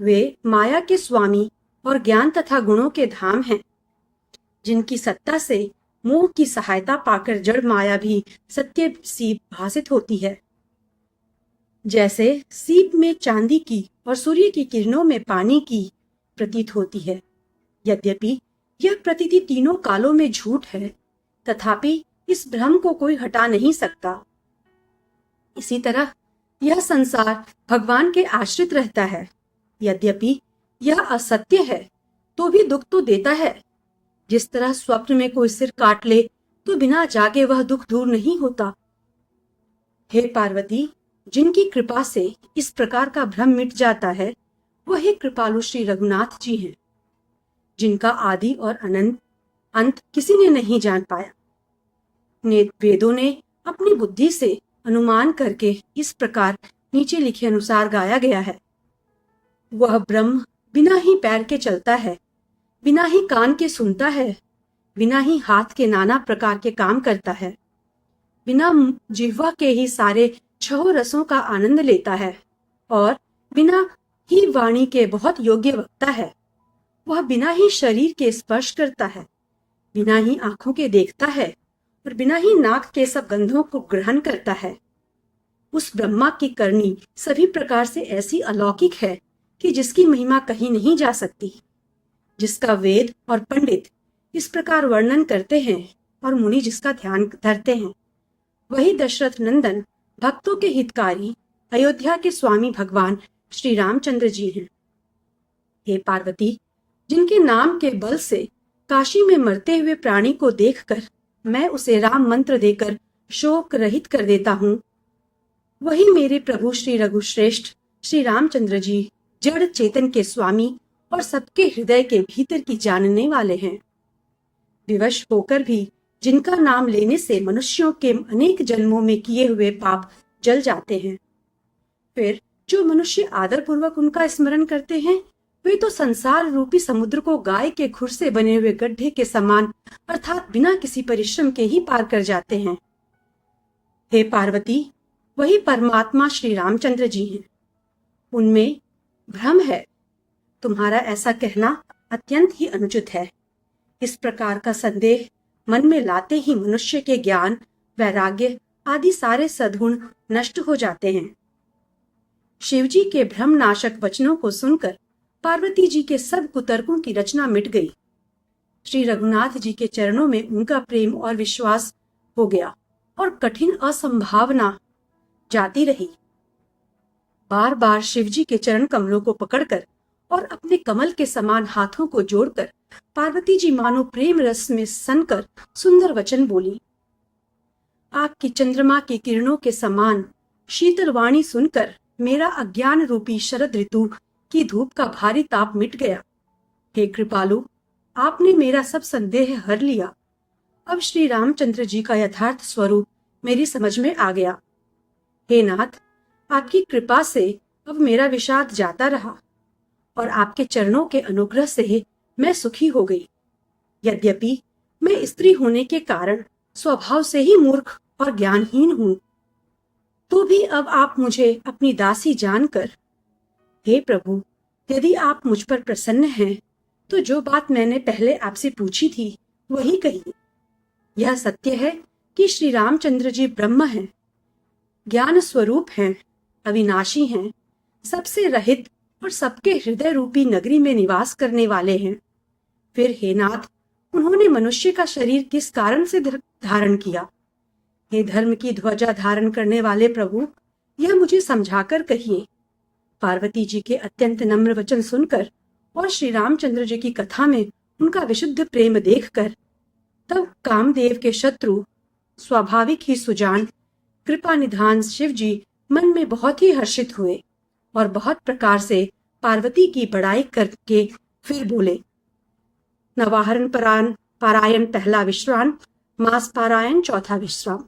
वे माया के स्वामी और ज्ञान तथा गुणों के धाम हैं, जिनकी सत्ता से मोह की सहायता पाकर जड़ माया भी सत्य सी भासित होती है। जैसे सीप में चांदी की और सूर्य की किरणों में पानी की प्रतीत होती है। यद्यपि यह प्रतीति तीनों कालों में झूठ है, तथापि इस भ्रम को कोई हटा नहीं सकता। इसी तरह यह संसार भगवान के आश्रित रहता है। यद्यपि यह असत्य है, तो भी दुख तो देता है। जिस तरह स्वप्न में कोई सिर काट ले तो बिना जागे वह दुख दूर नहीं होता। हे पार्वती, जिनकी कृपा से इस प्रकार का भ्रम मिट जाता है, वही कृपालु श्री रघुनाथ जी हैं, जिनका आदि और अनंत अंत किसी ने नहीं जान पाया। वेदों ने अपनी बुद्धि से अनुमान करके इस प्रकार नीचे लिखे अनुसार गाया गया है। वह ब्रह्म बिना ही पैर के चलता है, बिना ही कान के सुनता है, बिना ही हाथ के नाना प्रकार के काम करता है, बिना जिह्वा के ही सारे छह रसों का आनंद लेता है और बिना ही वाणी के बहुत योग्य वक्ता है। वह बिना ही शरीर के स्पर्श करता है, बिना ही आंखों के देखता है और बिना ही नाक के सब गंधों को ग्रहण करता है। उस ब्रह्मा की करनी सभी प्रकार से ऐसी अलौकिक है कि जिसकी महिमा कहीं नहीं जा सकती, जिसका वेद और पंडित इस प्रकार वर्णन करते हैं और मुनि जिसका ध्यान धरते हैं, वही दशरथ नंदन भक्तों के हितकारी अयोध्या के स्वामी भगवान श्री रामचंद्र जी हैं। हे पार्वती, जिनके नाम के बल से काशी में मरते हुए प्राणी को देखकर मैं उसे राम मंत्र देकर शोक रहित कर देता हूँ, वही मेरे प्रभु श्री रघुश्रेष्ठ श्री रामचंद्र जी जड़ चेतन के स्वामी और सबके हृदय के भीतर की जानने वाले हैं। विवश होकर भी जिनका नाम लेने से मनुष्यों के अनेक जन्मों में किए हुए पाप जल जाते हैं। फिर जो मनुष्य आदर पूर्वक उनका स्मरण करते हैं, वे तो संसार रूपी समुद्र को गाय के खुर से बने हुए गड्ढे के समान अर्थात बिना किसी परिश्रम के ही पार कर जाते हैं। हे पार्वती, वही परमात्मा श्री रामचंद्र जी हैं। उनमें भ्रम है। तुम्हारा ऐसा कहना अत्यंत ही अनुचित है। इस प्रकार का संदेह मन में लाते ही मनुष्य के ज्ञान, वैराग्य आदि सारे सद्गुण नष्ट हो जाते हैं। शिवजी के भ्रम नाशक वचनों को सुनकर पार्वती जी के सब कुतर्कों की रचना मिट गई। श्री रघुनाथ जी के चरणों में उनका प्रेम और विश्वास हो गया और कठिन असंभावना जाती रही। बार बार शिवजी के चरण कमलों को पकड़कर और अपने कमल के समान हाथों को जोड़कर पार्वती जी मानो प्रेम रस में सनकर सुंदर वचन बोली। आपकी चंद्रमा की किरणों के समान शीतल वाणी सुनकर मेरा अज्ञान रूपी शरद ऋतु की धूप का भारी ताप मिट गया। हे कृपालु, आपने मेरा सब संदेह हर लिया। अब श्री रामचंद्र जी का यथार्थ स्वरूप मेरी समझ में आ गया। हे नाथ, आपकी कृपा से अब मेरा विषाद जाता रहा और आपके चरणों के अनुग्रह से मैं सुखी हो गई। यद्यपि मैं स्त्री होने के कारण स्वभाव से ही मूर्ख और ज्ञानहीन हूं, तो भी अब आप मुझे अपनी दासी जानकर, हे प्रभु, यदि आप मुझ पर प्रसन्न हैं तो जो बात मैंने पहले आपसे पूछी थी वही कही। यह सत्य है कि श्री रामचंद्र जी ब्रह्म हैं, ज्ञान स्वरूप हैं, अविनाशी हैं, सबसे रहित और सबके हृदय रूपी नगरी में निवास करने वाले हैं। फिर हे नाथ, उन्होंने मनुष्य का शरीर किस कारण से धारण किया? हे धर्म की ध्वजा धारण करने वाले प्रभु, यह मुझे समझाकर कहिए। पार्वती जी के अत्यंत नम्र वचन सुनकर और श्री रामचंद्र जी की कथा में उनका विशुद्ध प्रेम देखकर तब कामदेव के शत्रु स्वाभाविक ही सुजान कृपा निधान शिव जी मन में बहुत ही हर्षित हुए और बहुत प्रकार से पार्वती की बड़ाई करके फिर बोले। नवाहरण पारायण पहला विश्राम, मास पारायण चौथा विश्राम।